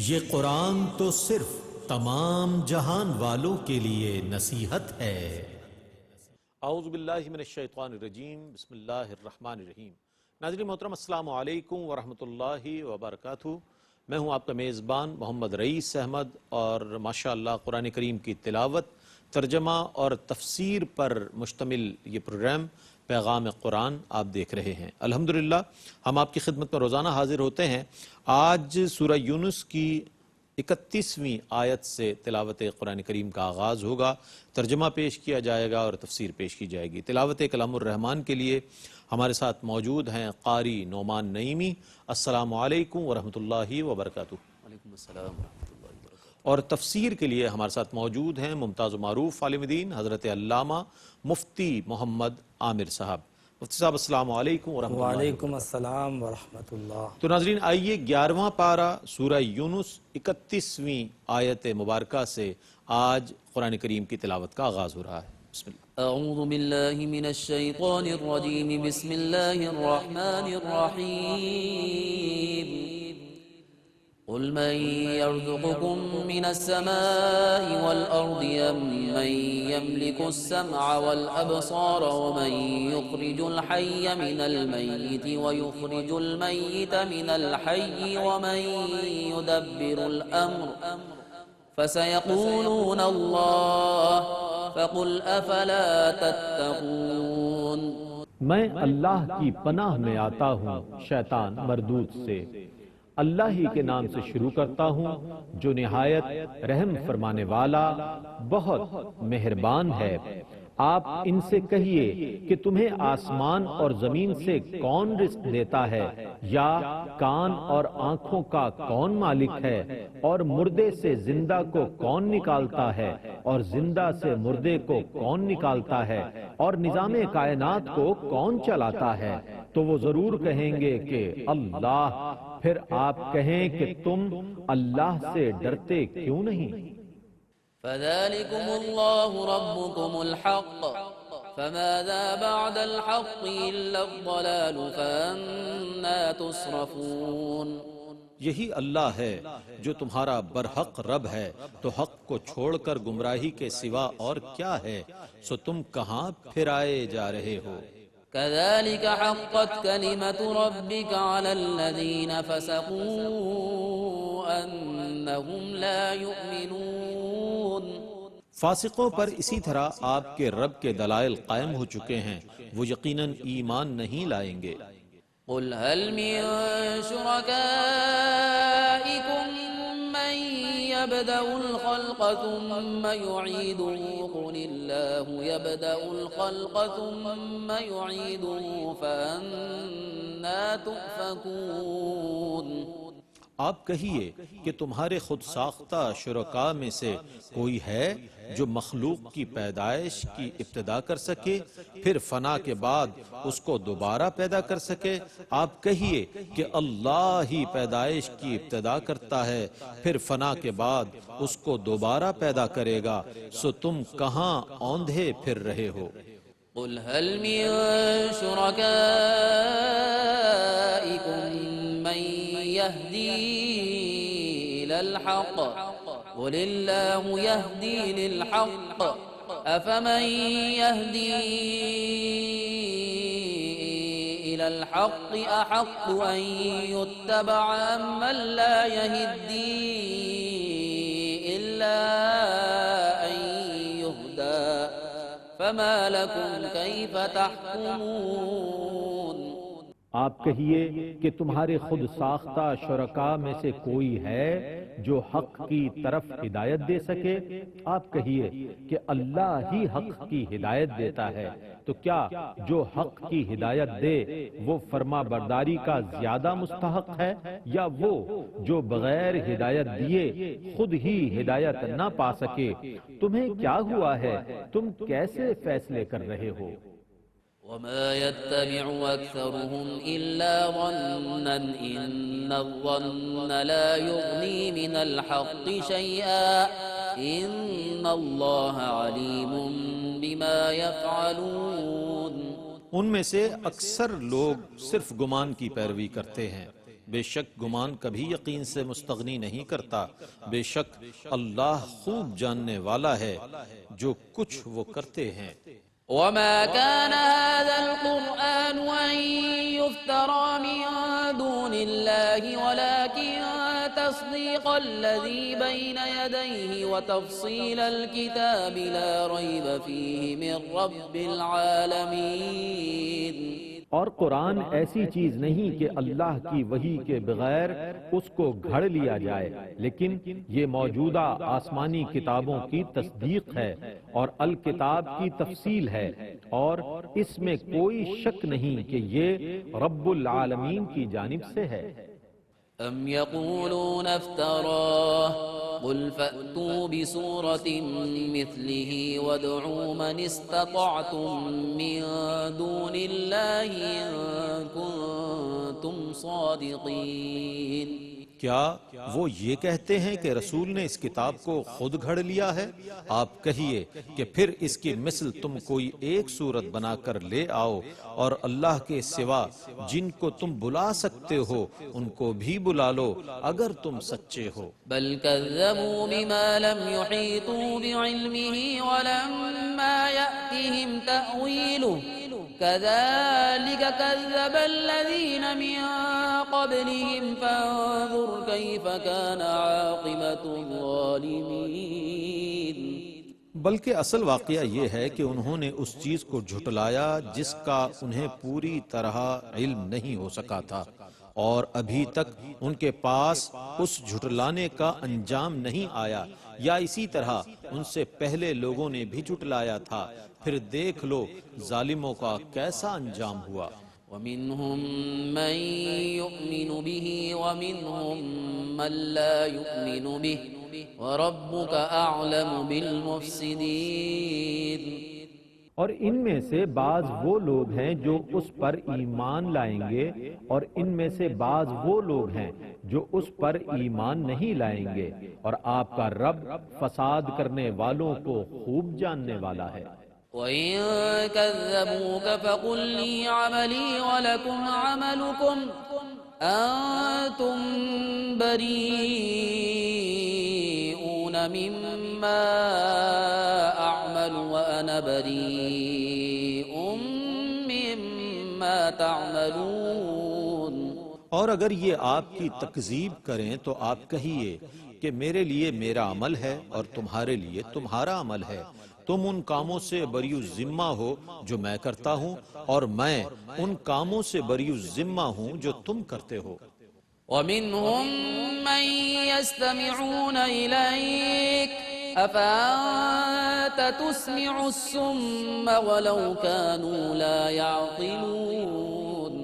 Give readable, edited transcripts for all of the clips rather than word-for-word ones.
یہ قرآن تو صرف تمام جہان والوں کے لیے نصیحت ہے۔ اعوذ باللہ من الشیطان الرجیم، بسم اللہ الرحمن الرحیم۔ ناظرین محترم، السلام علیکم ورحمۃ اللہ وبرکاتہ۔ میں ہوں آپ کا میزبان محمد رئیس احمد، اور ماشاءاللہ قرآن کریم کی تلاوت، ترجمہ اور تفسیر پر مشتمل یہ پروگرام پیغام قرآن آپ دیکھ رہے ہیں۔ الحمدللہ ہم آپ کی خدمت میں روزانہ حاضر ہوتے ہیں۔ آج سورہ یونس کی 31ویں آیت سے تلاوت قرآن کریم کا آغاز ہوگا، ترجمہ پیش کیا جائے گا اور تفسیر پیش کی جائے گی۔ تلاوت کلام الرحمن کے لیے ہمارے ساتھ موجود ہیں قاری نعمان نعیمی۔ السلام علیکم ورحمۃ اللہ وبرکاتہ۔ وعلیکم السلام ورحمۃ اللہ وبرکاتہ۔ اور تفسیر کے لیے ہمارے ساتھ موجود ہیں ممتاز و معروف عالم دین حضرت علامہ مفتی محمد عامر صاحب۔ مفتی صاحب السلام علیکم ورحمۃ اللہ۔ وعلیکم السلام ورحمۃ اللہ۔ تو ناظرین آئیے 11واں پارہ سورہ یونس 31ویں آیت مبارکہ سے آج قرآن کریم کی تلاوت کا آغاز ہو رہا ہے۔ بسم اللہ۔ اعوذ باللہ من الشیطان الرجیم، بسم اللہ الرحمن الرحیم۔ قل من يرزقكم من السماء والأرض أم من يملك السمع والأبصار ومن يخرج الحي من الميت ويخرج الميت من الحي ومن يدبر الأمر فسيقولون الله فقل أفلا تتقون۔ میں اللہ کی پناہ میں آتا ہوں شیطان مردود سے۔ اللہ ہی کے نام سے شروع کرتا ہوں جو نہایت رحم فرمانے والا بہت مہربان ہے۔ آپ ان سے کہیے کہ تمہیں آسمان اور زمین سے کون رزق دیتا ہے، یا کان اور آنکھوں کا کون مالک ہے، اور مردے سے زندہ کو کون نکالتا ہے، اور زندہ سے مردے کو کون نکالتا ہے، اور نظام کائنات کو کون چلاتا ہے؟ تو وہ ضرور کہیں گے کہ اللہ۔ پھر آپ کہیں کہ تم اللہ سے ڈرتے کیوں نہیں؟ فذلكم الله ربكم الحق فماذا بعد الحق إلا الضلال فأنا تصرفون۔ یہی اللہ ہے جو تمہارا برحق رب ہے، تو حق کو چھوڑ کر گمراہی کے سوا اور کیا ہے؟ سو تم کہاں پھرائے جا رہے ہو؟ كذلك حقت كلمة ربك على الذين فسقوا أنهم لا يؤمنون۔ فاسقوں پر اسی طرح آپ کے رب کے دلائل قائم ہو چکے ہیں، وہ یقیناً ایمان نہیں لائیں گے۔ قل هل من شركائكم من يبدأ الخلق ثم يعيده قل الله يبدأ الخلق ثم يعيده فأنا تؤفكون۔ آپ کہیے کہ تمہارے خود ساختہ شرکاء میں سے کوئی ہے جو مخلوق کی پیدائش کی ابتدا کر سکے، پھر فنا کے بعد اس کو دوبارہ پیدا کر سکے؟ آپ کہیے کہ اللہ ہی پیدائش کی ابتدا کرتا ہے، پھر فنا کے بعد اس کو دوبارہ پیدا کرے گا، سو تم کہاں اوندھے پھر رہے ہو؟ قل هل من شركائكم من يهدي إلى الحق قل الله يهدي للحق أفمن يهدي إلى الحق أحق أن يتبع أم من لا يهدي إلا أن يهدى فما لكم كيف تحكمون۔ آپ کہیے کہ تمہارے خود ساختہ شرکاء میں سے کوئی ہے جو حق کی طرف ہدایت دے سکے؟ آپ کہیے کہ اللہ ہی حق کی ہدایت دیتا ہے، تو کیا جو حق کی ہدایت دے وہ فرما برداری کا زیادہ مستحق ہے، یا وہ جو بغیر ہدایت دیے خود ہی ہدایت نہ پا سکے؟ تمہیں کیا ہوا ہے؟ تم کیسے فیصلے کر رہے ہو؟ وما يتبع أكثرهم إلا ظنا إن الظن لا يغني من الحق شيئا إن الله عليم بما يفعلون۔ ان میں سے اکثر لوگ صرف گمان کی پیروی کرتے ہیں، بے شک گمان کبھی یقین سے مستغنی نہیں کرتا، بے شک اللہ خوب جاننے والا ہے جو کچھ وہ کرتے ہیں۔ وما كان هذا القرآن أن يفترى من دون الله ولكن تصديق الذي بين يديه وتفصيل الكتاب لا ريب فيه من رب العالمين۔ اور قرآن ایسی چیز نہیں کہ اللہ کی وحی کے بغیر اس کو گھڑ لیا جائے، لیکن یہ موجودہ آسمانی کتابوں کی تصدیق ہے اور الکتاب کی تفصیل ہے، اور اس میں کوئی شک نہیں کہ یہ رب العالمین کی جانب سے ہے۔ أم يقولون افتراه قل فأتوا بسورة مثله وادعوا من استطعتم من دون الله إن كنتم صادقين۔ کیا وہ یہ کہتے ہیں کہ رسول نے اس کتاب کو خود گھڑ لیا ہے؟ آپ کہیے کہ پھر اس کی مثل تم کوئی ایک صورت بنا کر لے آؤ، اور اللہ کے سوا جن کو تم بلا سکتے ہو ان کو بھی بلا لو اگر تم سچے ہو۔ بل كذبوا بما لم يحيطوا بعلمه ولما يأتهم تأويله كذلك كذب الذين من قبلهم فانظر كيف كان عاقبة الظالمين۔ بلکہ اصل واقعہ یہ ہے کہ انہوں نے اس چیز کو جھٹلایا جس کا انہیں پوری طرح علم نہیں ہو سکا تھا، اور ابھی تک ان کے پاس اس جھٹلانے کا انجام نہیں آیا، یا اسی طرح ان سے پہلے لوگوں نے بھی جھٹلایا تھا۔ پھر دیکھ لو ظالموں کا کیسا انجام ہوا۔ ومنهم من يؤمن به ومنهم من لا يؤمن به وربك أعلم بالمفسدين۔ اور ان میں سے بعض وہ لوگ ہیں جو اس پر ایمان لائیں گے، اور ان میں سے بعض وہ لوگ ہیں جو اس پر ایمان نہیں لائیں گے، اور آپ کا رب فساد کرنے والوں کو خوب جاننے والا ہے۔ وَإِن كَذَّبُوكَ فَقُل لِّي عَمَلِي وَلَكُمْ عَمَلُكُمْ أَنتُم بَرِيئُونَ مِمَّا أَعْمَلُ وَأَنَا بَرِيءٌ مِّمَّا تَعْمَلُونَ۔ اور اگر یہ آپ کی تکذیب کریں تو آپ کہیے کہ میرے لیے میرا عمل ہے اور تمہارے لیے تمہارا عمل ہے، تم ان کاموں سے بری ذمہ ہو جو میں کرتا ہوں، اور میں ان کاموں سے بری ذمہ ہوں جو تم کرتے ہو۔ وَمِنْهُمْ مَنْ يَسْتَمِعُونَ إِلَيْكَ أَفَأَنْتَ تُسْمِعُ الصُّمَّ وَلَوْ كَانُوا لَا يَعْقِلُونَ۔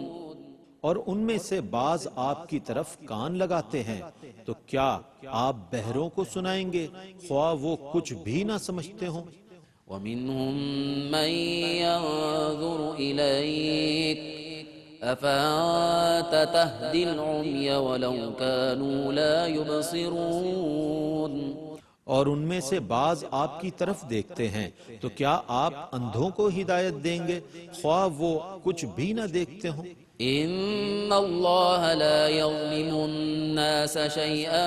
اور ان میں سے بعض آپ کی طرف کان لگاتے ہیں، تو کیا آپ بہروں کو سنائیں گے خواہ وہ کچھ بھی نہ سمجھتے ہوں؟ وَمِنْهُمْ مَنْ يَنظُرُ إِلَيْكَ أَفَأَنْتَ تَهْدِي الْعُمْيَ وَلَوْ كَانُوا لَا يُبْصِرُونَ۔ اور ان میں سے بعض آپ کی طرف دیکھتے ہیں، تو کیا آپ اندھوں کو ہدایت دیں گے خواہ وہ کچھ بھی نہ دیکھتے ہوں؟ إِنَّ اللَّهَ لَا يَظْلِمُ النَّاسَ شَيْئًا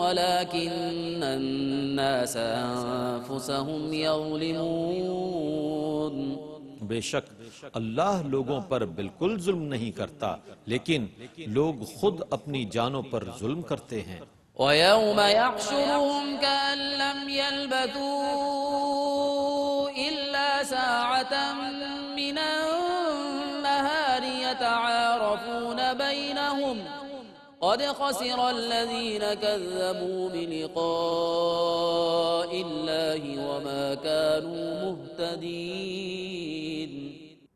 وَلَكِنَّ النَّاسَ أَنفُسَهُمْ يَظْلِمُونَ۔ بے شک اللہ لوگوں پر بالکل ظلم نہیں کرتا، لیکن لوگ خود اپنی جانوں پر ظلم کرتے ہیں۔ وَيَوْمَ يَحْشُرُهُمْ كَأَن لَّمْ يَلْبَثُوا إِلَّا سَاعَةً مِّنَ النَّهَارِ يَتَعَارَفُونَ بَيْنَهُمْ قَدْ خَسِرَ الَّذِينَ كَذَّبُوا بِلِقَاءِ اللَّهِ وَمَا كَانُوا مُهْتَدِينَ۔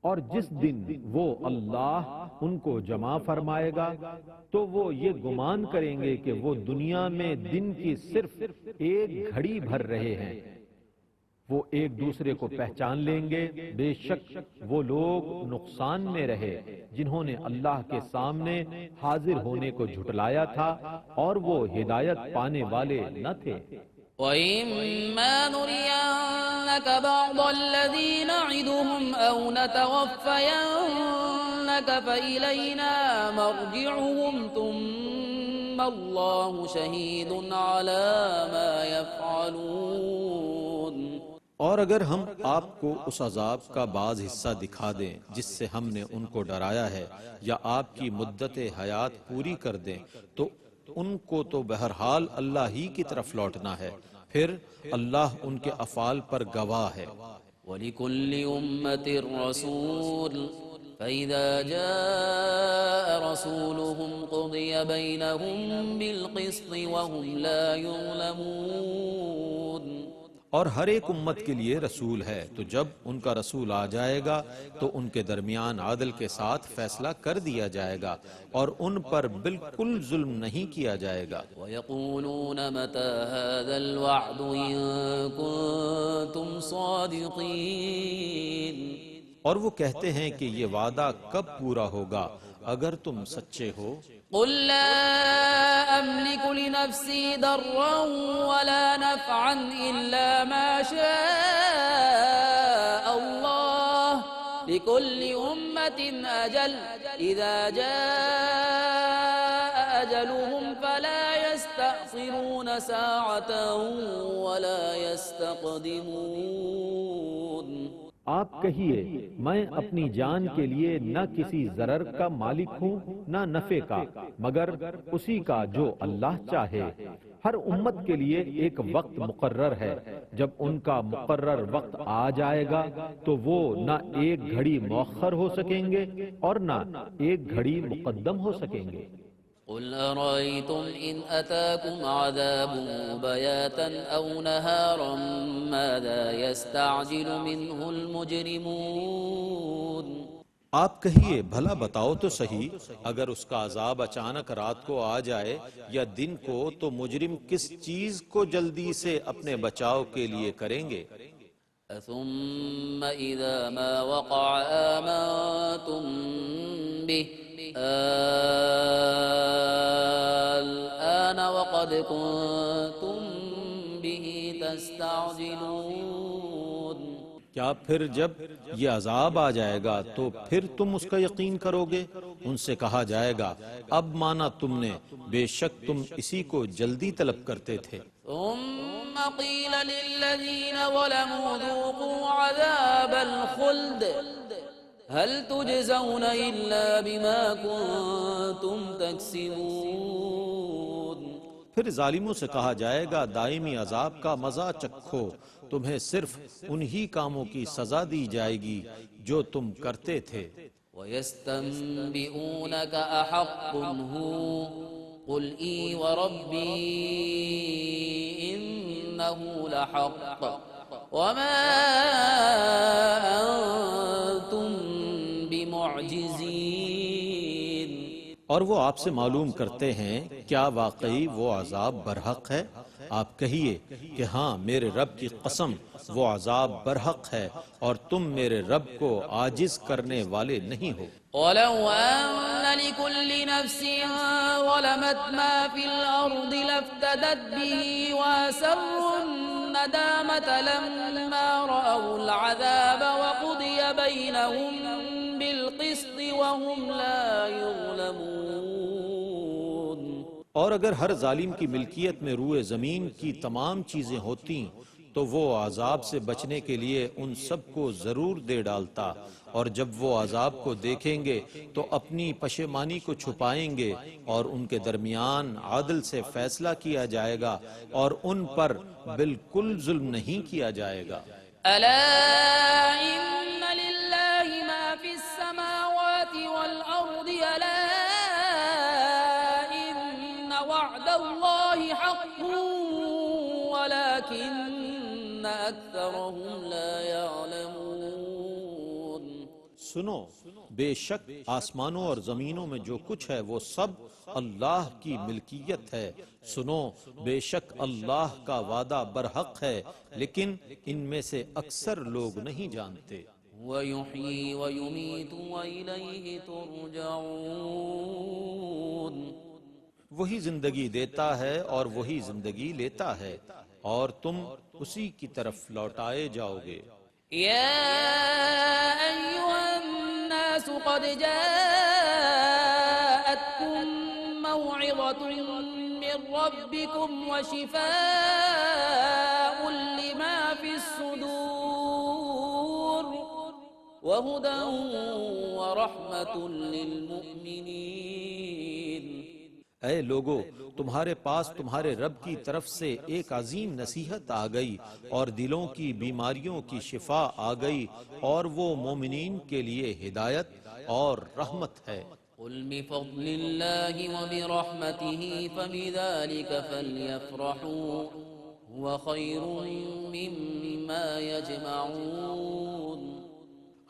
اور جس دن وہ اللہ ان کو جمع فرمائے گا تو وہ یہ گمان کریں گے کہ وہ دنیا میں دن کی صرف ایک گھڑی بھر رہے ہیں۔ وہ ایک دوسرے کو پہچان لیں گے، بے شک وہ لوگ نقصان میں رہے جنہوں نے اللہ کے سامنے حاضر ہونے کو جھٹلایا تھا اور وہ ہدایت پانے والے نہ تھے۔ وَإِمَّا نُرِيَنَّكَ نُرِيَنَّكَ بَعْضَ الَّذِي نَعِدُهُمْ أَوْ نَتَوَفَّيَنَّكَ فَإِلَيْنَا مَرْجِعُهُمْ ثُمَّ اللَّهُ شَهِيدٌ عَلَى مَا يَفْعَلُونَ۔ اور اگر ہم آپ کو اس عذاب کا بعض حصہ دکھا دیں جس سے ہم نے ان کو ڈرایا ہے، یا آپ کی مدت حیات پوری کر دیں، تو ان کو تو بہرحال اللہ ہی کی طرف لوٹنا ہے، پھر اللہ ان کے افعال پر گواہ ہے۔ وَلِكُلِّ أُمَّةٍ رَّسُولٌ فَإِذَا جَاءَ رَسُولُهُمْ قُضِيَ بَيْنَهُم بِالْقِسْطِ وَهُمْ لَا يُظْلَمُونَ۔ اور ہر ایک امت کے لیے رسول ہے، تو جب ان کا رسول آ جائے گا تو ان کے درمیان عدل کے ساتھ فیصلہ کر دیا جائے گا اور ان پر بالکل ظلم نہیں کیا جائے گا۔ وَيَقُولُونَ مَتَى هَذَا الْوَعْدُ إِن كُنتُمْ صَادِقِينَ۔ اور وہ کہتے ہیں کہ یہ وعدہ کب پورا ہوگا اگر تم سچے ہو۔ قُل لَّا أَمْلِكُ لِنَفْسِي ضَرًّا وَلَا نَفْعًا إِلَّا مَا شَاءَ اللَّهُ لِكُلِّ أُمَّةٍ أَجَلٌ إِذَا جَاءَ أَجَلُهُمْ فَلَا يَسْتَأْخِرُونَ سَاعَةً وَلَا يَسْتَقْدِمُونَ۔ آپ کہیے میں اپنی جان کے لیے نہ کسی ضرر کا مالک ہوں نہ نفع کا، مگر اسی کا جو اللہ چاہے۔ ہر امت کے لیے ایک وقت مقرر ہے، جب ان کا مقرر وقت آ جائے گا تو وہ نہ ایک گھڑی مؤخر ہو سکیں گے اور نہ ایک گھڑی مقدم ہو سکیں گے۔ قُلْ أَرَأَيْتُمْ إِنْ أَتَاكُمْ عَذَابُهُ بَيَاتًا أَوْ نَهَارًا مَاذَا يَسْتَعْجِلُ مِنْهُ الْمُجْرِمُونَ۔ آپ کہیے بھلا بتاؤ تو صحیح، اگر اس کا عذاب اچانک رات کو آ جائے یا دن کو، تو مجرم کس چیز کو جلدی سے اپنے بچاؤ کے لیے کریں گے؟ ثُمَّ إِذَا مَا وَقَعَ آمَنتُم بِهِ الآن وقد كنتم به تستعجلون۔ کیا پھر جب یہ عذاب آ جائے گا تو پھر تم اس کا یقین کرو گے؟ ان سے کہا جائے گا اب مانا تم نے، بے شک تم اسی کو جلدی طلب کرتے تھے۔ ثم قيل للذين ظلموا ذوقوا عذاب الخلد هل تجزون إلا بما كنتم تكسبون۔ پھر ظالموں سے کہا جائے گا دائمی عذاب کا مزہ چکھو، تمہیں صرف انہی کاموں کی سزا دی جائے گی جو تم کرتے تھے۔ وَيَسْتَنبِئُونَكَ أَحَقٌّ هُوَ قُلْ إِي وَرَبِّي إِنَّهُ لَحَقٌّ وَمَا أَنتُم بِمُعْجِزِينَ۔ اور وہ آپ سے معلوم کرتے ہیں کیا واقعی وہ عذاب برحق ہے؟ آپ کہیے کہ ہاں میرے رب کی قسم وہ عذاب برحق ہے اور تم میرے رب کو عاجز کرنے والے نہیں ہو۔ وَلَوْ أَنَّ لِكُلِّ نَفْسٍ ظَلَمَتْ مَا فِي الْأَرْضِ لَافْتَدَتْ بِهِ وَأَسَرُّوا النَّدَامَةَ لَمَّا رَأَوُا الْعَذَابَ وَقُضِيَ بَيْنَهُم بِالْقِسْطِ وَهُمْ لَا يُظْلَمُونَ۔ اور اگر ہر ظالم کی ملکیت میں روئے زمین کی تمام چیزیں ہوتیں تو وہ عذاب سے بچنے کے لیے ان سب کو ضرور دے ڈالتا، اور جب وہ عذاب کو دیکھیں گے تو اپنی پشیمانی کو چھپائیں گے اور ان کے درمیان عدل سے فیصلہ کیا جائے گا اور ان پر بالکل ظلم نہیں کیا جائے گا۔ أَلَا إِنَّ لِلَّهِ مَا فِي السَّمَاوَاتِ وَالْأَرْضِ أَلَا إِنَّ وَعْدَ اللَّهِ حَقٌّ وَلَكِنَّ أَكْثَرَهُمْ لَا يَعْلَمُونَ۔ سنو، بے شک آسمانوں اور زمینوں میں جو کچھ ہے وہ سب اللہ کی ملکیت ہے۔ سنو، بے شک اللہ کا وعدہ برحق ہے، لیکن ان میں سے اکثر لوگ نہیں جانتے۔ وَيُحْيِي وَيُمِيتُ وَإِلَيْهِ تُرْجَعُونَ۔ وہی زندگی دیتا ہے اور وہی زندگی لیتا ہے، اور تم اسی کی طرف لوٹائے جاؤ گے۔ يا أيها الناس قد جاءتكم موعظة من ربكم وشفاء لما في الصدور وهدى ورحمة للمؤمنين۔ اے لوگو، تمہارے پاس تمہارے رب کی طرف سے ایک عظیم نصیحت آ گئی اور دلوں کی بیماریوں کی شفا آ گئی، اور وہ مومنین کے لیے ہدایت اور رحمت ہے۔ قل بفضل الله وبرحمته فبذلك فليفرحوا هو خير مما يجمعون۔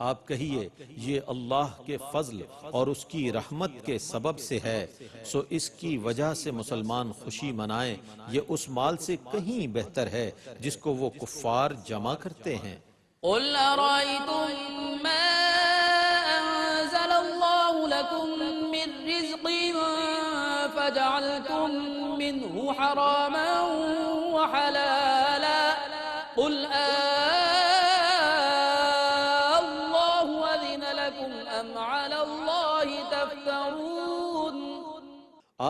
آپ کہیے یہ اللہ کے فضل اور اس کی رحمت کے سبب سے ہے، سو اس کی وجہ سے مسلمان خوشی منائیں، یہ اس مال سے کہیں بہتر ہے جس کو وہ کفار جمع کرتے ہیں۔ قل أرأيتم ما أنزل الله لكم من رزق فجعلتم منه حراما وحلالا قل الله أذن لكم أم على الله تفترون۔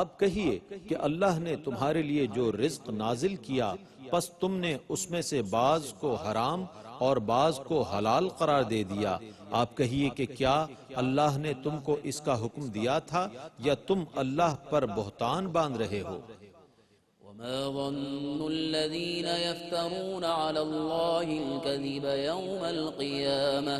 آپ کہیے کہ اللہ نے تمہارے لیے جو رزق نازل کیا، پس تم نے اس میں سے بعض کو حرام اور بعض کو حلال قرار دے دیا۔ آپ کہیے کہ کیا اللہ نے تم کو اس کا حکم دیا تھا، یا تم اللہ پر بہتان باندھ رہے ہو؟ وما ظن الذين يفترون على الله الكذب يوم القيامة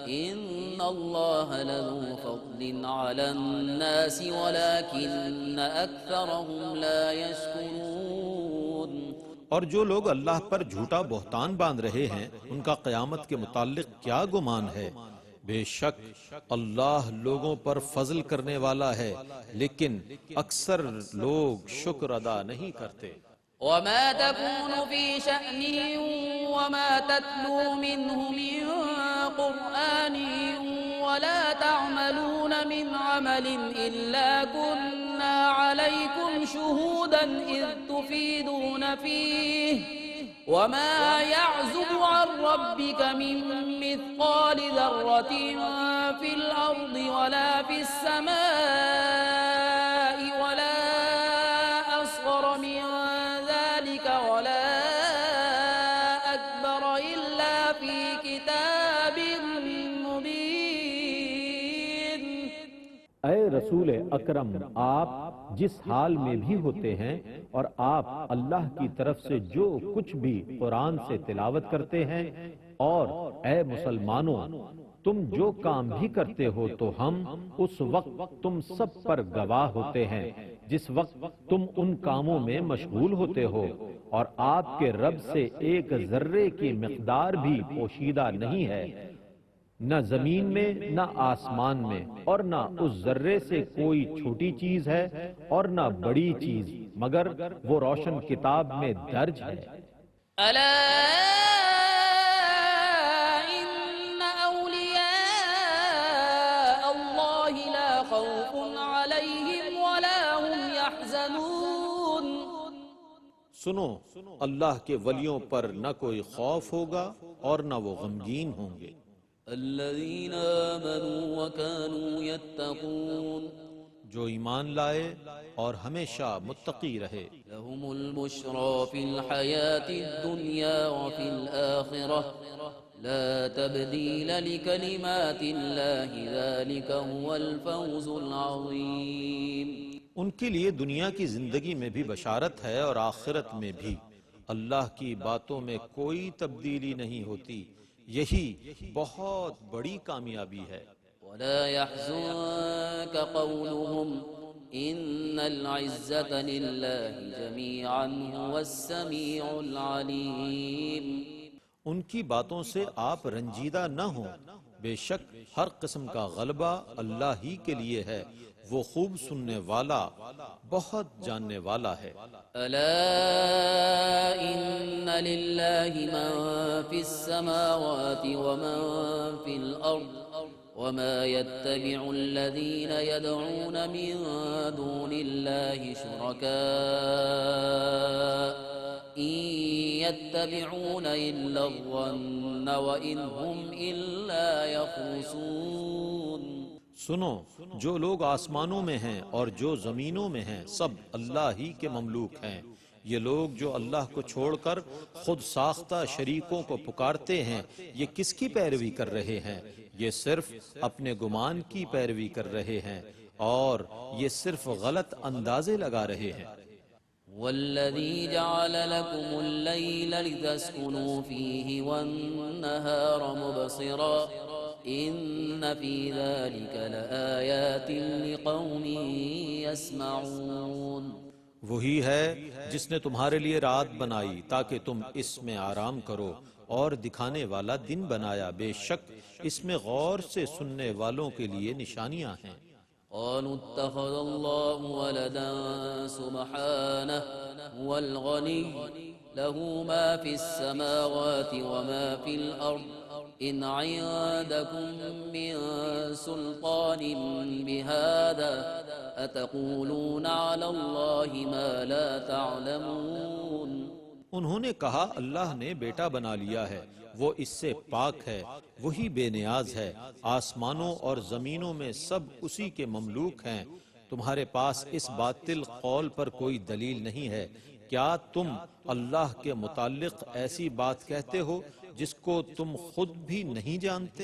إن الله لذو فضل على الناس ولكن أكثرهم لا يشكرون۔ اور جو لوگ اللہ پر جھوٹا بہتان باندھ رہے ہیں، ان کا قیامت کے متعلق کیا گمان ہے؟ بے شک اللہ لوگوں پر فضل کرنے والا ہے، لیکن اکثر لوگ شکر ادا نہیں کرتے۔ وما تكون في شأن وما تتلو منه من قرآن ولا تعملون من عمل إلا كنا عليكم شهودا إذ تفيدون فيه وما يعزب عن ربك من مثقال ذرة في الأرض ولا في السماء ولا أصغر من ذلك ولا أكبر إلا في كتاب مبين۔ اے رسول اکرم، آپ جس حال میں بھی ہوتے ہیں اور آپ اللہ کی طرف سے جو کچھ بھی قرآن سے تلاوت کرتے ہیں، اور اے مسلمانوں، تم جو کام بھی کرتے ہو تو ہم اس وقت تم سب پر گواہ ہوتے ہیں جس وقت تم ان کاموں میں مشغول ہوتے ہو، اور آپ کے رب سے ایک ذرے کی مقدار بھی پوشیدہ نہیں ہے، نہ زمین میں نہ آسمان میں، اور نہ اس ذرے سے کوئی چھوٹی چیز ہے اور نہ بڑی چیز، مگر وہ روشن کتاب میں درج ہے۔ ألا إن أولياء الله لا خوف عليهم ولا هم يحزنون۔ سنو، اللہ کے ولیوں پر نہ کوئی خوف ہوگا اور نہ وہ غمگین ہوں گے۔ الذين آمنوا وكانوا يتقون۔ جو ایمان لائے اور ہمیشہ متقی رہے۔ لهم البشرى في الحياة الدنيا وفي الآخرة لا تبديل لكلمات الله ذلك هو الفوز العظيم۔ ان کے لیے دنیا کی زندگی میں بھی بشارت ہے اور آخرت میں بھی۔ اللہ کی باتوں میں کوئی تبدیلی نہیں ہوتی، یہی بہت بڑی کامیابی ہے۔ ولا يحزنك قولهم إن العزة لله جميعا هو السميع العليم۔ ان کی باتوں سے آپ رنجیدہ نہ ہوں، بے شک ہر قسم کا غلبہ اللہ ہی کے لیے ہے، وہ خوب سننے والا، بہت جاننے والا ہے۔ ألا إن لله من في السماوات ومن في الأرض وما يتبع الذين يدعون من دون الله شركاء إن يتبعون إلا الظن وإن هم إلا يخرصون۔ سنو، جو لوگ آسمانوں میں ہیں اور جو زمینوں میں ہیں سب اللہ ہی کے مملوک ہیں۔ یہ لوگ جو اللہ کو چھوڑ کر خود ساختہ شریکوں کو پکارتے ہیں، یہ کس کی پیروی کر رہے ہیں؟ یہ صرف اپنے گمان کی پیروی کر رہے ہیں اور یہ صرف غلط اندازے لگا رہے ہیں۔ والذي جعل لكم الليل لتسكنوا فيه والنهار مبصرا إن في ذلك لآيات لقوم يسمعون۔ وہی ہے جس نے تمہارے لیے رات بنائی تاکہ تم اس میں آرام کرو، اور دکھانے والا دن بنایا، بے شک اس میں غور سے سننے والوں کے لیے نشانیاں ہیں۔ قالوا اتخذ الله ولدا سبحانه هو الغني له ما في السماوات وما في الأرض إن عندكم من سلطان بهذا أتقولون على الله ما لا تعلمون۔ انہوں نے کہا اللہ نے بیٹا بنا لیا ہے، وہ اس سے پاک ہے، وہی بے نیاز ہے، آسمانوں اور زمینوں میں سب اسی کے مملوک ہیں، تمہارے پاس اس باطل قول پر کوئی دلیل نہیں ہے، کیا تم اللہ کے متعلق ایسی بات کہتے ہو جس کو تم خود بھی نہیں جانتے؟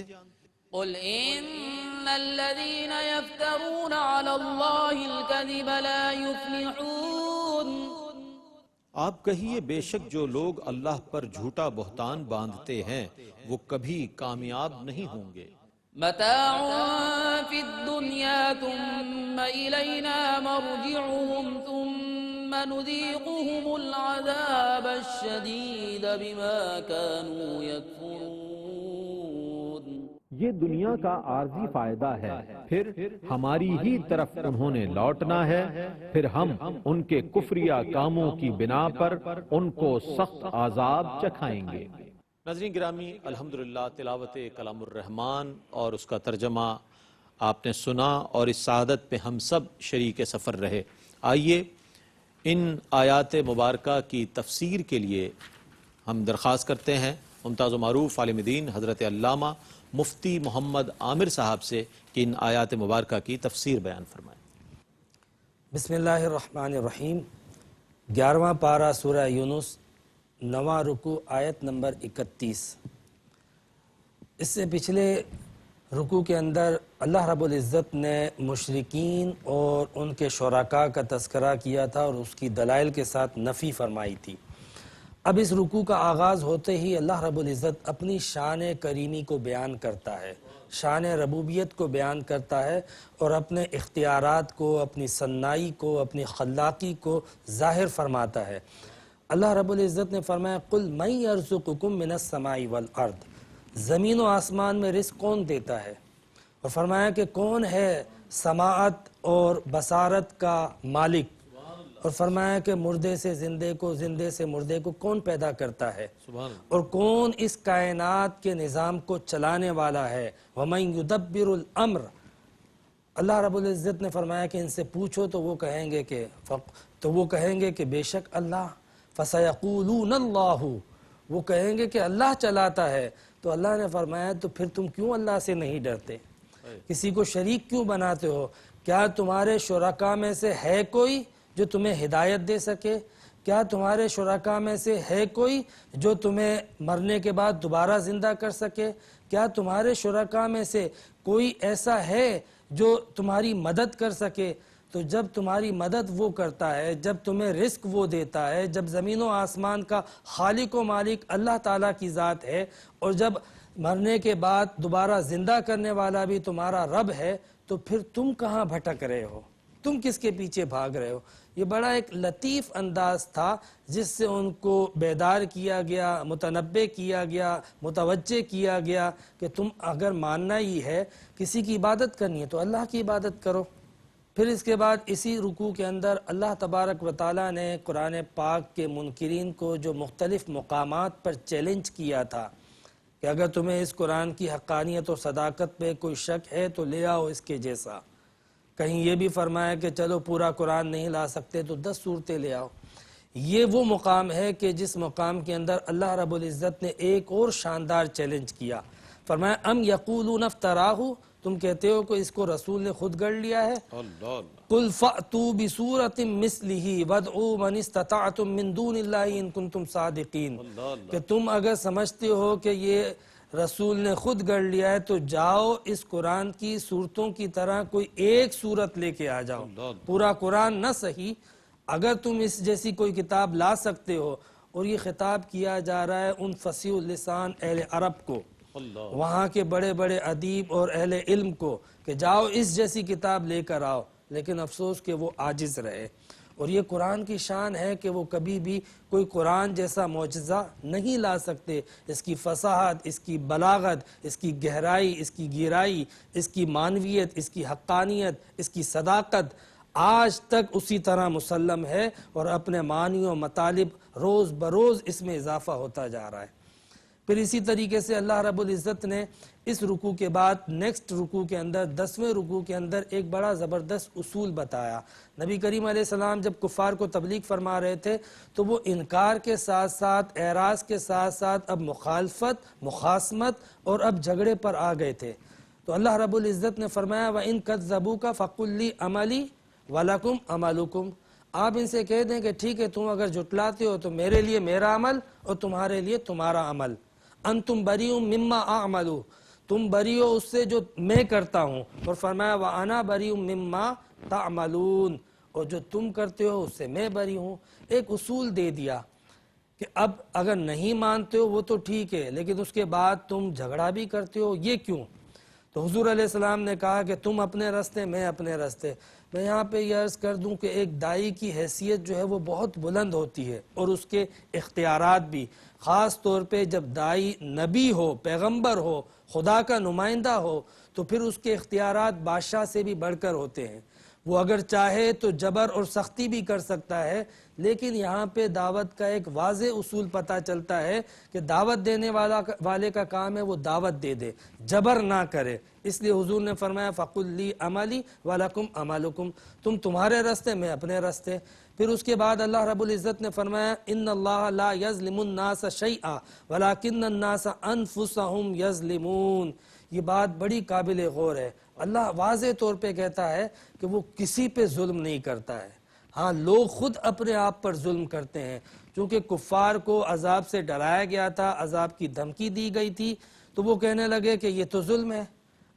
قل إن الذين يفترون على الله الكذب لا يفلحون۔ آپ کہیے بے شک جو لوگ اللہ پر جھوٹا بہتان باندھتے ہیں وہ کبھی کامیاب نہیں ہوں گے۔ متاع في الدنيا ثم إلينا مرجعهم ثم نذيقهم العذاب الشديد بما كانوا يكفرون۔ یہ دنیا کا عارضی فائدہ ہے، پھر ہماری ہی طرف انہوں نے لوٹنا ہے، پھر ہم ان کے کفریہ کاموں کی بنا پر ان کو سخت عذاب چکھائیں گے۔ ناظرین گرامی، الحمدللہ تلاوت کلام الرحمن اور اس کا ترجمہ آپ نے سنا اور اس سعادت پہ ہم سب شریک سفر رہے۔ آئیے ان آیات مبارکہ کی تفسیر کے لیے ہم درخواست کرتے ہیں ممتاز و معروف عالم دین حضرت علامہ مفتی محمد عامر صاحب سے کہ ان آیات مبارکہ کی تفسیر بیان فرمائیں۔ بسم اللہ الرحمن الرحیم۔ 11واں پارہ سورہ یونس، 9واں رکوع، آیت نمبر 31۔ اس سے پچھلے رکوع کے اندر اللہ رب العزت نے مشرکین اور ان کے شرکاء کا تذکرہ کیا تھا اور اس کی دلائل کے ساتھ نفی فرمائی تھی۔ اب اس رکوع کا آغاز ہوتے ہی اللہ رب العزت اپنی شان کریمی کو بیان کرتا ہے، شان ربوبیت کو بیان کرتا ہے اور اپنے اختیارات کو، اپنی صنائی کو، اپنی خلاقی کو ظاہر فرماتا ہے۔ اللہ رب العزت نے فرمایا قُلْ مَنْ يَرْزُقُكُم مِّنَ السَّمَاءِ وَالْأَرْضِ، زمین و آسمان میں رزق کون دیتا ہے؟ اور فرمایا کہ کون ہے سماعت اور بصارت کا مالک، اور فرمایا کہ مردے سے زندے کو، زندے سے مردے کو کون پیدا کرتا ہے، اور کون اس کائنات کے نظام کو چلانے والا ہے۔ وَمَنْ يُدَبِّرُ الْأَمْرِ، اللہ رب العزت نے فرمایا کہ ان سے پوچھو تو وہ کہیں گے کہ بے شک اللہ، فَسَيَقُولُونَ اللَّهُ، وہ کہیں گے کہ اللہ چلاتا ہے۔ تو اللہ نے فرمایا تو پھر تم کیوں اللہ سے نہیں ڈرتے؟ کسی کو شریک کیوں بناتے ہو؟ کیا تمہارے شرکاء میں سے ہے کوئی جو تمہیں ہدایت دے سکے؟ کیا تمہارے شرکاء میں سے ہے کوئی جو تمہیں مرنے کے بعد دوبارہ زندہ کر سکے؟ کیا تمہارے شرکاء میں سے کوئی ایسا ہے جو تمہاری مدد کر سکے؟ تو جب تمہاری مدد وہ کرتا ہے، جب تمہیں رزق وہ دیتا ہے، جب زمین و آسمان کا خالق و مالک اللہ تعالیٰ کی ذات ہے، اور جب مرنے کے بعد دوبارہ زندہ کرنے والا بھی تمہارا رب ہے، تو پھر تم کہاں بھٹک رہے ہو؟ تم کس کے پیچھے بھاگ رہے ہو؟ یہ بڑا ایک لطیف انداز تھا جس سے ان کو بیدار کیا گیا، متنبہ کیا گیا، متوجہ کیا گیا کہ تم اگر ماننا ہی ہے، کسی کی عبادت کرنی ہے تو اللہ کی عبادت کرو۔ پھر اس کے بعد اسی رکوع کے اندر اللہ تبارک و تعالیٰ نے قرآن پاک کے منکرین کو جو مختلف مقامات پر چیلنج کیا تھا کہ اگر تمہیں اس قرآن کی حقانیت و صداقت پہ کوئی شک ہے تو لے آؤ اس کے جیسا۔ کہیں یہ بھی فرمایا کہ چلو پورا قرآن نہیں لا سکتے تو 10 صورتیں لے آؤ۔ یہ وہ مقام ہے کہ جس مقام کے اندر اللہ رب العزت نے ایک اور شاندار چیلنج کیا. فرمایا ام یقولون افتراہ، تم کہتے ہو کہ اس کو رسول نے خود گڑھ لیا ہے. قل فأتوا بسورۃ مثلہ وادعوا من استطعتم من دون اللہ ان کنتم صادقین، کہ تم اگر سمجھتے ہو کہ یہ رسول نے خود گڑھ لیا ہے تو جاؤ اس قرآن کی صورتوں کی طرح کوئی ایک صورت لے کے آ جاؤ. پورا قرآن نہ صحیح، اگر تم اس جیسی کوئی کتاب لا سکتے ہو. اور یہ خطاب کیا جا رہا ہے ان فصیح اللسان اہل عرب کو، وہاں کے بڑے بڑے ادیب اور اہل علم کو، کہ جاؤ اس جیسی کتاب لے کر آؤ. لیکن افسوس کہ وہ عاجز رہے. اور یہ قرآن کی شان ہے کہ وہ کبھی بھی کوئی قرآن جیسا معجزہ نہیں لا سکتے. اس کی فصاحت، اس کی بلاغت، اس کی گہرائی، اس کی گہرائی، اس کی معنویت، اس کی حقانیت، اس کی صداقت آج تک اسی طرح مسلم ہے، اور اپنے معنی و مطالب روز بروز اس میں اضافہ ہوتا جا رہا ہے. پھر اسی طریقے سے اللہ رب العزت نے اس رکوع کے بعد نیکسٹ رکوع کے اندر 10ویں رکوع کے اندر ایک بڑا زبردست اصول بتایا. نبی کریم علیہ السلام جب کفار کو تبلیغ فرما رہے تھے تو وہ انکار کے ساتھ ساتھ، اعراض کے ساتھ ساتھ اب مخالفت، مخاصمت اور اب جھگڑے پر آ گئے تھے. تو اللہ رب العزت نے فرمایا وَإِن كَذَّبُوكَ فَقُلْ لِي عَمَلِي وَلَكُمْ عَمَلُكُمْ، آپ ان سے کہہ دیں کہ ٹھیک ہے تم اگر جھٹلاتے ہو تو میرے لیے میرا عمل اور تمہارے لیے تمہارا عمل. انتم بریؤ مما اعمل، تم بری ہو اس سے جو میں کرتا ہوں. اور فرمایا وانا بریؤ مما تعملون، اور جو تم کرتے ہو اس سے میں بری ہوں. ایک اصول دے دیا کہ اب اگر نہیں مانتے ہو وہ تو ٹھیک ہے، لیکن اس کے بعد تم جھگڑا بھی کرتے ہو، یہ کیوں؟ تو حضور علیہ السلام نے کہا کہ تم اپنے راستے، میں اپنے راستے. میں یہاں پہ یہ عرض کر دوں کہ ایک داعی کی حیثیت جو ہے وہ بہت بلند ہوتی ہے، اور اس کے اختیارات بھی، خاص طور پہ جب داعی نبی ہو، پیغمبر ہو، خدا کا نمائندہ ہو، تو پھر اس کے اختیارات بادشاہ سے بھی بڑھ کر ہوتے ہیں. وہ اگر چاہے تو جبر اور سختی بھی کر سکتا ہے، لیکن یہاں پہ دعوت کا ایک واضح اصول پتہ چلتا ہے کہ دعوت دینے والے کا کام ہے وہ دعوت دے دے، جبر نہ کرے. اس لیے حضور نے فرمایا فَقُلْ لِي عَمَلِي وَلَكُمْ عَمَلُكُمْ، تم تمہارے راستے، میں اپنے راستے. پھر اس کے بعد اللہ رب العزت نے فرمایا ان اللہ لا یظلم الناس شیئا ولکن الناس انفسهم یظلمون. یہ بات بڑی قابل غور ہے. اللہ واضح طور پہ کہتا ہے کہ وہ کسی پہ ظلم نہیں کرتا ہے. ہاں لوگ خود اپنے آپ پر ظلم کرتے ہیں، چونکہ کفار کو عذاب سے ڈرایا گیا تھا، عذاب کی دھمکی دی گئی تھی، تو وہ کہنے لگے کہ یہ تو ظلم ہے،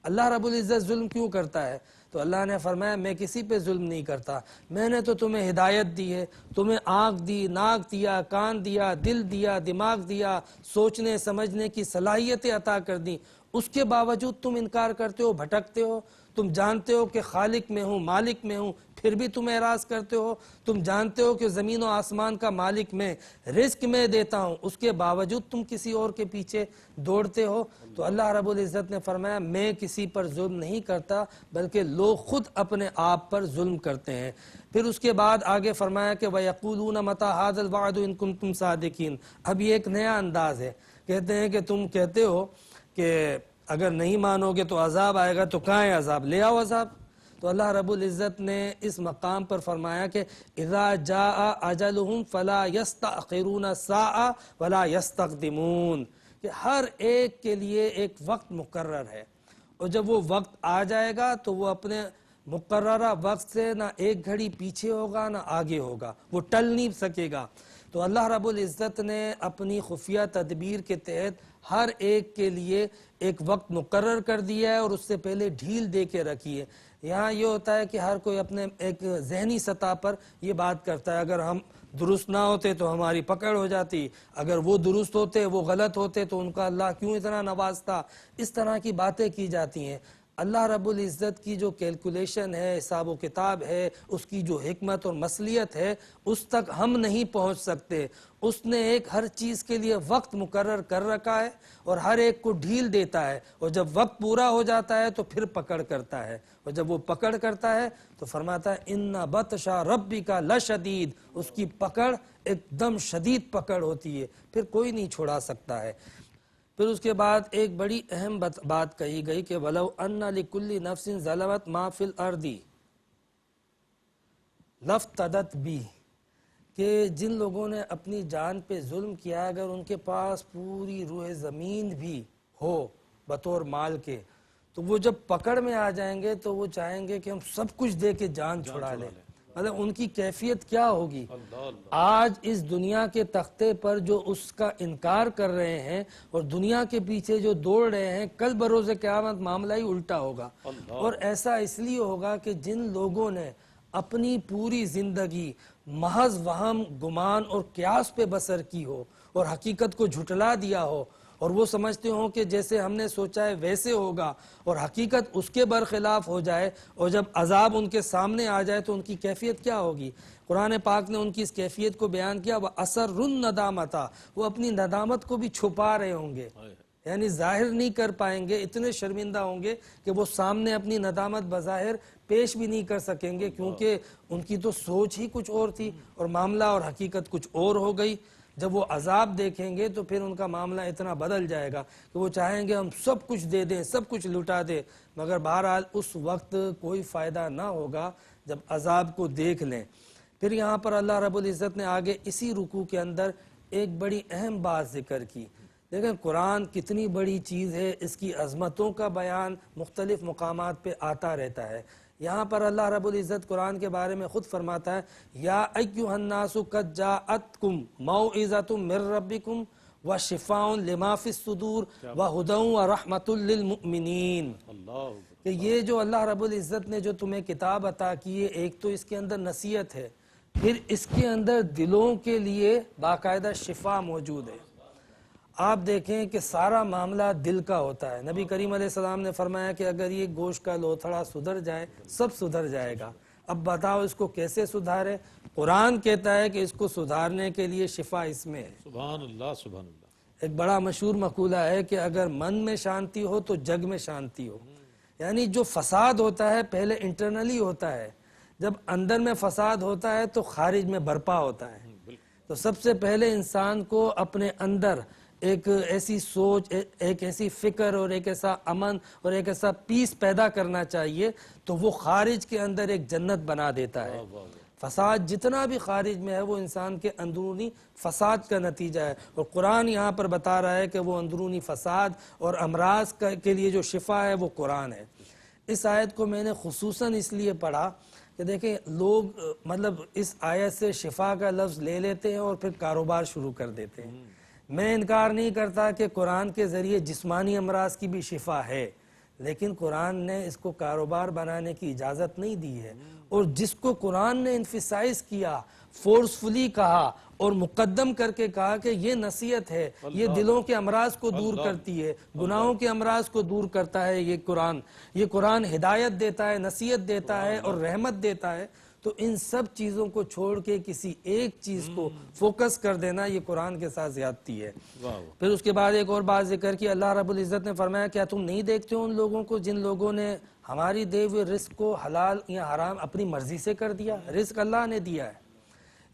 اللہ رب العزت ظلم کیوں کرتا ہے؟ تو اللہ نے فرمایا میں کسی پہ ظلم نہیں کرتا. میں نے تو تمہیں ہدایت دی ہے، تمہیں آنکھ دی، ناک دیا، کان دیا، دل دیا، دماغ دیا، سوچنے سمجھنے کی صلاحیتیں عطا کر دی. اس کے باوجود تم انکار کرتے ہو، بھٹکتے ہو. تم جانتے ہو کہ خالق میں ہوں، مالک میں ہوں، پھر بھی تم اعراض کرتے ہو. تم جانتے ہو کہ زمین و آسمان کا مالک میں، رزق میں دیتا ہوں، اس کے باوجود تم کسی اور کے پیچھے دوڑتے ہو. تو اللہ رب العزت نے فرمایا میں کسی پر ظلم نہیں کرتا، بلکہ لوگ خود اپنے آپ پر ظلم کرتے ہیں. پھر اس کے بعد آگے فرمایا کہ وَيَقُولُونَ مَتَى هَذَا الْوَعْدُ إِن كُنتُمْ صَادِقِينَ. اب یہ ایک نیا انداز ہے. کہتے ہیں کہ تم کہتے ہو کہ اگر نہیں مانو گے تو عذاب آئے گا، تو کہاں ہے عذاب؟ لے آؤ عذاب. تو اللہ رب العزت نے اس مقام پر فرمایا کہ اذا جاء اجلهم فلا يستأخرون ساعة ولا يستقدمون، کہ ہر ایک کے لیے ایک وقت مقرر ہے، اور جب وہ وقت آ جائے گا تو وہ اپنے مقررہ وقت سے نہ ایک گھڑی پیچھے ہوگا نہ آگے ہوگا، وہ ٹل نہیں سکے گا. تو اللہ رب العزت نے اپنی خفیہ تدبیر کے تحت ہر ایک کے لیے ایک وقت مقرر کر دیا ہے، اور اس سے پہلے ڈھیل دے کے رکھی ہے. یہاں یہ ہوتا ہے کہ ہر کوئی اپنے ایک ذہنی سطح پر یہ بات کرتا ہے، اگر ہم درست نہ ہوتے تو ہماری پکڑ ہو جاتی، اگر وہ درست ہوتے وہ غلط ہوتے تو ان کا اللہ کیوں اتنا نوازتا. اس طرح کی باتیں کی جاتی ہیں. اللہ رب العزت کی جو کیلکولیشن ہے، حساب و کتاب ہے، اس کی جو حکمت اور مصلیحت ہے، اس تک ہم نہیں پہنچ سکتے. اس نے ایک ہر چیز کے لیے وقت مقرر کر رکھا ہے، اور ہر ایک کو ڈھیل دیتا ہے، اور جب وقت پورا ہو جاتا ہے تو پھر پکڑ کرتا ہے. اور جب وہ پکڑ کرتا ہے تو فرماتا ہے ان بطش ربک لشدید، اس کی پکڑ ایک دم شدید پکڑ ہوتی ہے، پھر کوئی نہیں چھڑا سکتا ہے. پھر اس کے بعد ایک بڑی اہم بات کہی گئی کہ وَلَوْ أَنَّ لِكُلِّ نَفْسٍ ظَلَمَتْ مَا فِي الْأَرْضِ لَافْتَدَتْ بِهِ، کہ جن لوگوں نے اپنی جان پہ ظلم کیا، اگر ان کے پاس پوری روح زمین بھی ہو بطور مال کے، تو وہ جب پکڑ میں آ جائیں گے تو وہ چاہیں گے کہ ہم سب کچھ دے کے جان چھڑا لیں۔ مطلب ان کی کیفیت کیا ہوگی؟ آج اس دنیا کے تختے پر جو اس کا انکار کر رہے ہیں اور دنیا کے پیچھے جو دوڑ رہے ہیں، کل بروز قیامت معاملہ ہی الٹا ہوگا۔ اور ایسا اس لیے ہوگا کہ جن لوگوں نے اپنی پوری زندگی محض وہم، گمان اور قیاس پہ بسر کی ہو اور حقیقت کو جھٹلا دیا ہو، اور وہ سمجھتے ہوں کہ جیسے ہم نے سوچا ہے ویسے ہوگا، اور حقیقت اس کے برخلاف ہو جائے، اور جب عذاب ان کے سامنے آ جائے تو ان کی کیفیت کیا ہوگی؟ قرآن پاک نے ان کی اس کیفیت کو بیان کیا، وَأَسَرُّ النَّدَامَةَ، وہ اپنی ندامت کو بھی چھپا رہے ہوں گے، یعنی ظاہر نہیں کر پائیں گے، اتنے شرمندہ ہوں گے کہ وہ سامنے اپنی ندامت بظاہر پیش بھی نہیں کر سکیں گے، کیونکہ ان کی تو سوچ ہی کچھ اور تھی اور معاملہ اور حقیقت کچھ اور ہو گئی۔ جب وہ عذاب دیکھیں گے تو پھر ان کا معاملہ اتنا بدل جائے گا کہ وہ چاہیں گے ہم سب کچھ دے دیں، سب کچھ لٹا دیں، مگر بہرحال اس وقت کوئی فائدہ نہ ہوگا جب عذاب کو دیکھ لیں۔ پھر یہاں پر اللہ رب العزت نے آگے اسی رکوع کے اندر ایک بڑی اہم بات ذکر کی۔ دیکھیں قرآن کتنی بڑی چیز ہے، اس کی عظمتوں کا بیان مختلف مقامات پہ آتا رہتا ہے۔ یہاں پر اللہ رب العزت قرآن کے بارے میں خود فرماتا ہے، یا ایھا الناس قد جاءتکم موعظۃ من ربکم وشفاء لما فی الصدور وہدی ورحمۃ للمؤمنین۔ کہ یہ جو اللہ رب العزت نے جو تمہیں کتاب عطا کی ہے، ایک تو اس کے اندر نصیحت ہے، پھر اس کے اندر دلوں کے لیے باقاعدہ شفا موجود ہے۔ آپ دیکھیں کہ سارا معاملہ دل کا ہوتا ہے۔ نبی کریم علیہ السلام نے فرمایا کہ اگر یہ گوشت کا لوتھڑا سدھر جائے، سب سدھر جائے گا۔ اب بتاؤ اس کو کیسے سدھارے؟ قرآن کہتا ہے کہ اس کو سدھارنے کے لیے شفا اس میں ہے۔ سبحان اللہ، سبحان اللہ۔ ایک بڑا مشہور مقولہ ہے کہ اگر من میں شانتی ہو تو جگ میں شانتی ہو، یعنی جو فساد ہوتا ہے پہلے انٹرنلی ہوتا ہے، جب اندر میں فساد ہوتا ہے تو خارج میں برپا ہوتا ہے۔ تو سب سے پہلے انسان کو اپنے اندر ایک ایسی سوچ، ایک ایسی فکر اور ایک ایسا امن اور ایک ایسا پیس پیدا کرنا چاہیے، تو وہ خارج کے اندر ایک جنت بنا دیتا ہے۔ فساد جتنا بھی خارج میں ہے وہ انسان کے اندرونی فساد کا نتیجہ ہے، اور قرآن یہاں پر بتا رہا ہے کہ وہ اندرونی فساد اور امراض کے لیے جو شفا ہے وہ قرآن ہے۔ اس آیت کو میں نے خصوصاً اس لیے پڑھا کہ دیکھیں لوگ مطلب اس آیت سے شفا کا لفظ لے لیتے ہیں اور پھر کاروبار شروع کر دیتے ہیں۔ میں انکار نہیں کرتا کہ قرآن کے ذریعے جسمانی امراض کی بھی شفا ہے، لیکن قرآن نے اس کو کاروبار بنانے کی اجازت نہیں دی ہے، اور جس کو قرآن نے انفسائز کیا، فورسفلی کہا اور مقدم کر کے کہا کہ یہ نصیحت ہے، یہ دلوں کے امراض کو دور کرتی ہے، گناہوں کے امراض کو دور کرتا ہے، یہ قرآن ہدایت دیتا ہے، نصیحت دیتا ہے اور رحمت دیتا ہے، تو ان سب چیزوں کو چھوڑ کے کسی ایک چیز کو فوکس کر دینا یہ قرآن کے ساتھ زیادتی ہے۔ پھر اس کے بعد ایک اور بات ذکر کی، اللہ رب العزت نے فرمایا کیا تم نہیں دیکھتے ہو ان لوگوں کو جن لوگوں نے ہماری دے ہوئے رزق کو حلال یا حرام اپنی مرضی سے کر دیا؟ رزق اللہ نے دیا ہے۔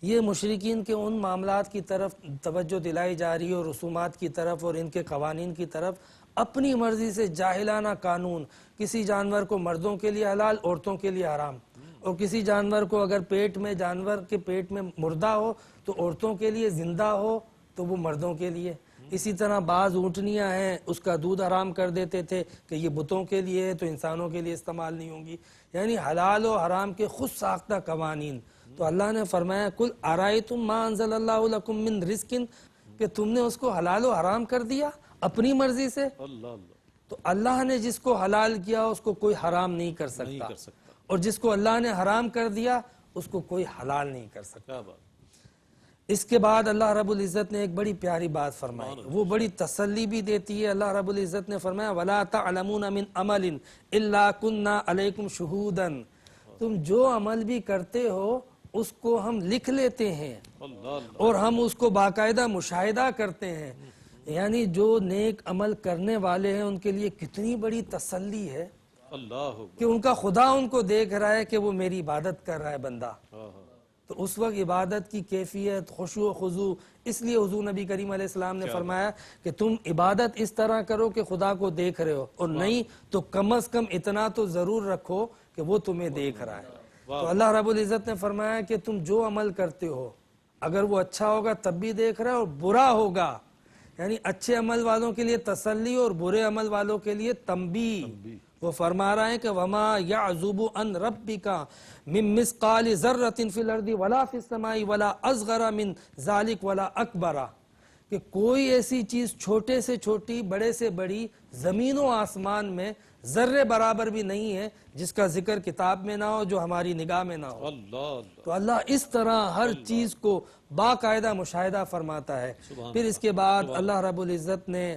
یہ مشرکین کے ان معاملات کی طرف توجہ دلائی جا رہی ہے اور رسومات کی طرف اور ان کے قوانین کی طرف، اپنی مرضی سے جاہلانہ قانون، کسی جانور کو مردوں کے لیے حلال، عورتوں کے لیے حرام، اور کسی جانور کو اگر جانور کے پیٹ میں مردہ ہو تو عورتوں کے لیے، زندہ ہو تو وہ مردوں کے لیے۔ اسی طرح بعض اونٹنیاں ہیں، اس کا دودھ حرام کر دیتے تھے کہ یہ بتوں کے لیے ہے تو انسانوں کے لیے استعمال نہیں ہوں گی، یعنی حلال و حرام کے خود ساختہ قوانین۔ تو اللہ نے فرمایا کل ارائیتم ما انزل اللہ لکم من رزق، کہ تم نے اس کو حلال و حرام کر دیا اپنی مرضی سے۔ تو اللہ نے جس کو حلال کیا اس کو کوئی حرام نہیں کر سکتا، اور جس کو اللہ نے حرام کر دیا اس کو کوئی حلال نہیں کر سکتا۔ اس کے بعد اللہ رب العزت نے ایک بڑی پیاری بات فرمائی، وہ بڑی تسلی بھی دیتی ہے۔ اللہ رب العزت نے فرمایا وَلَا تَعْلَمُونَ مِنْ عَمَلٍ إِلَّا كُنَّا عَلَيْكُمْ شُهُودًا، تم جو عمل بھی کرتے ہو اس کو ہم لکھ لیتے ہیں اور ہم اس کو باقاعدہ مشاہدہ کرتے ہیں۔ یعنی جو نیک عمل کرنے والے ہیں ان کے لیے کتنی بڑی تسلی ہے کہ ان کا خدا ان کو دیکھ رہا ہے کہ وہ میری عبادت کر رہا ہے بندہ۔ تو اس وقت عبادت کی کیفیت، خشوع و خضوع، اس لیے حضور نبی کریم علیہ السلام نے فرمایا کہ تم عبادت اس طرح کرو کہ خدا کو دیکھ رہے ہو، اور نہیں تو کم از کم اتنا تو ضرور رکھو کہ وہ تمہیں دیکھ رہا ہے۔ تو اللہ رب العزت نے فرمایا کہ تم جو عمل کرتے ہو اگر وہ اچھا ہوگا تب بھی دیکھ رہا ہے اور برا ہوگا یعنی اچھے عمل والوں کے لیے تسلی اور برے عمل والوں کے لیے تنبیہ۔ وہ فرما رہا ہے کہ وما يعزب عن ربك من مثقال ذرة في الارض ولا في السماء ولا اصغر من ذلك ولا اکبر، کہ کوئی ایسی چیز چھوٹے سے چھوٹی بڑے سے بڑی زمین و آسمان میں ذرے برابر بھی نہیں ہے جس کا ذکر کتاب میں نہ ہو، جو ہماری نگاہ میں نہ ہو۔ تو اللہ اس طرح ہر چیز کو باقاعدہ مشاہدہ فرماتا ہے۔ پھر اس کے بعد اللہ رب العزت نے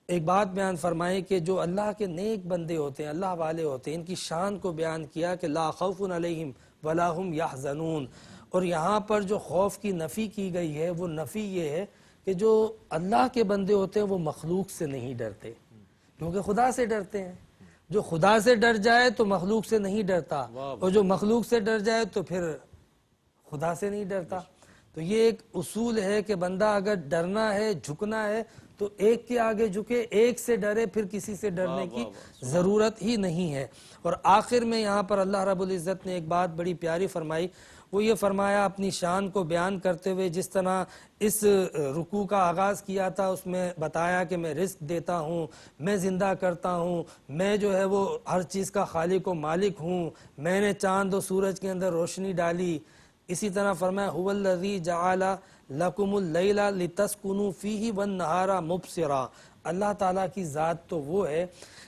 ایک بات بیان فرمائی کہ جو اللہ کے نیک بندے ہوتے ہیں، اللہ والے ہوتے ہیں، ان کی شان کو بیان کیا کہ لا خوف علیہم ولا هم یحزنون۔ اور یہاں پر جو خوف کی نفی کی گئی ہے وہ نفی یہ ہے کہ جو اللہ کے بندے ہوتے ہیں وہ مخلوق سے نہیں ڈرتے، کیونکہ خدا سے ڈرتے ہیں۔ جو خدا سے ڈر جائے تو مخلوق سے نہیں ڈرتا، اور جو مخلوق سے ڈر جائے تو پھر خدا سے نہیں ڈرتا۔ تو یہ ایک اصول ہے کہ بندہ اگر ڈرنا ہے، جھکنا ہے، تو ایک کے آگے جھکے، ایک سے ڈرے، پھر کسی سے ڈرنے کی ضرورت ہی نہیں ہے۔ اور آخر میں یہاں پر اللہ رب العزت نے ایک بات بڑی پیاری فرمائی، وہ یہ فرمایا اپنی شان کو بیان کرتے ہوئے، جس طرح اس رکوع کا آغاز کیا تھا اس میں بتایا کہ میں رزق دیتا ہوں، میں زندہ کرتا ہوں، میں جو ہے وہ ہر چیز کا خالق و مالک ہوں، میں نے چاند و سورج کے اندر روشنی ڈالی۔ اسی طرح فرمایا هو الذی جعل لکم اللیل لتسکنوا فیہ والنہار مبصرا، اللہ تعالیٰ کی ذات تو وہ ہے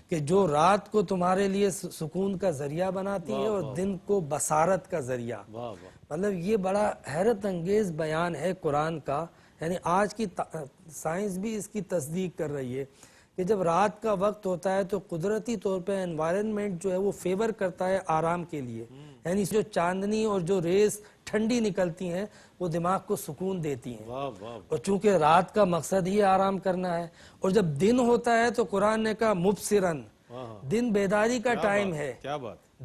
کہ جو رات کو تمہارے لیے سکون کا ذریعہ بناتی ہے اور دن کو بصارت کا ذریعہ۔ مطلب یہ بڑا حیرت انگیز بیان ہے قرآن کا، یعنی آج کی سائنس بھی اس کی تصدیق کر رہی ہے کہ جب رات کا وقت ہوتا ہے تو قدرتی طور پہ انوائرنمنٹ جو ہے وہ فیور کرتا ہے آرام کے لیے، یعنی جو چاندنی اور جو ریز ٹھنڈی نکلتی ہیں وہ دماغ کو سکون دیتی ہیں، اور چونکہ رات کا مقصد ہی آرام کرنا ہے۔ اور جب دن ہوتا ہے تو قرآن نے کہا مبصرن، دن بیداری کا ٹائم ہے،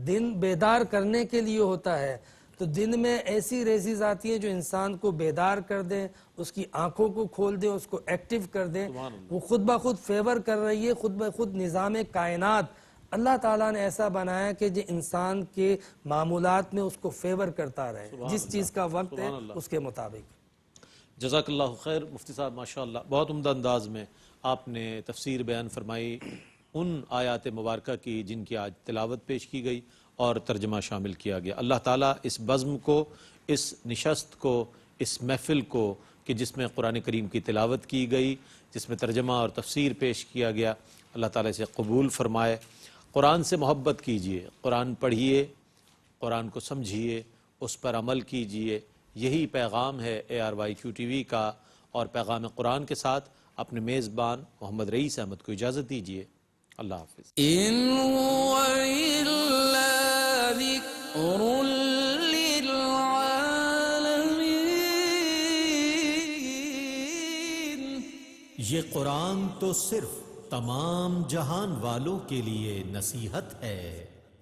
دن بیدار کرنے کے لیے ہوتا ہے۔ تو دن میں ایسی ریزز آتی ہیں جو انسان کو بیدار کر دیں، اس کی آنکھوں کو کھول دیں، اس کو ایکٹیو کر دیں، وہ خود بخود فیور کر رہی ہے، خود بخود نظام کائنات اللہ تعالیٰ نے ایسا بنایا کہ جو انسان کے معمولات میں اس کو فیور کرتا رہے، جس چیز کا وقت ہے اس کے مطابق۔ جزاک اللہ خیر مفتی صاحب، ماشاءاللہ بہت عمدہ انداز میں آپ نے تفسیر بیان فرمائی ان آیات مبارکہ کی جن کی آج تلاوت پیش کی گئی اور ترجمہ شامل کیا گیا۔ اللہ تعالیٰ اس بزم کو، اس نشست کو، اس محفل کو کہ جس میں قرآن کریم کی تلاوت کی گئی، جس میں ترجمہ اور تفسیر پیش کیا گیا، اللہ تعالیٰ اسے قبول فرمائے۔ قرآن سے محبت کیجئے، قرآن پڑھیے، قرآن کو سمجھیے، اس پر عمل کیجئے۔ یہی پیغام ہے ARYQ TV کا، اور پیغام قرآن کے ساتھ اپنے میزبان محمد رئیس احمد کو اجازت دیجئے۔ اللہ حافظ۔ إن هو إلا ذكر للعالمين، یہ قرآن تو صرف تمام جہان والوں کے لیے نصیحت ہے۔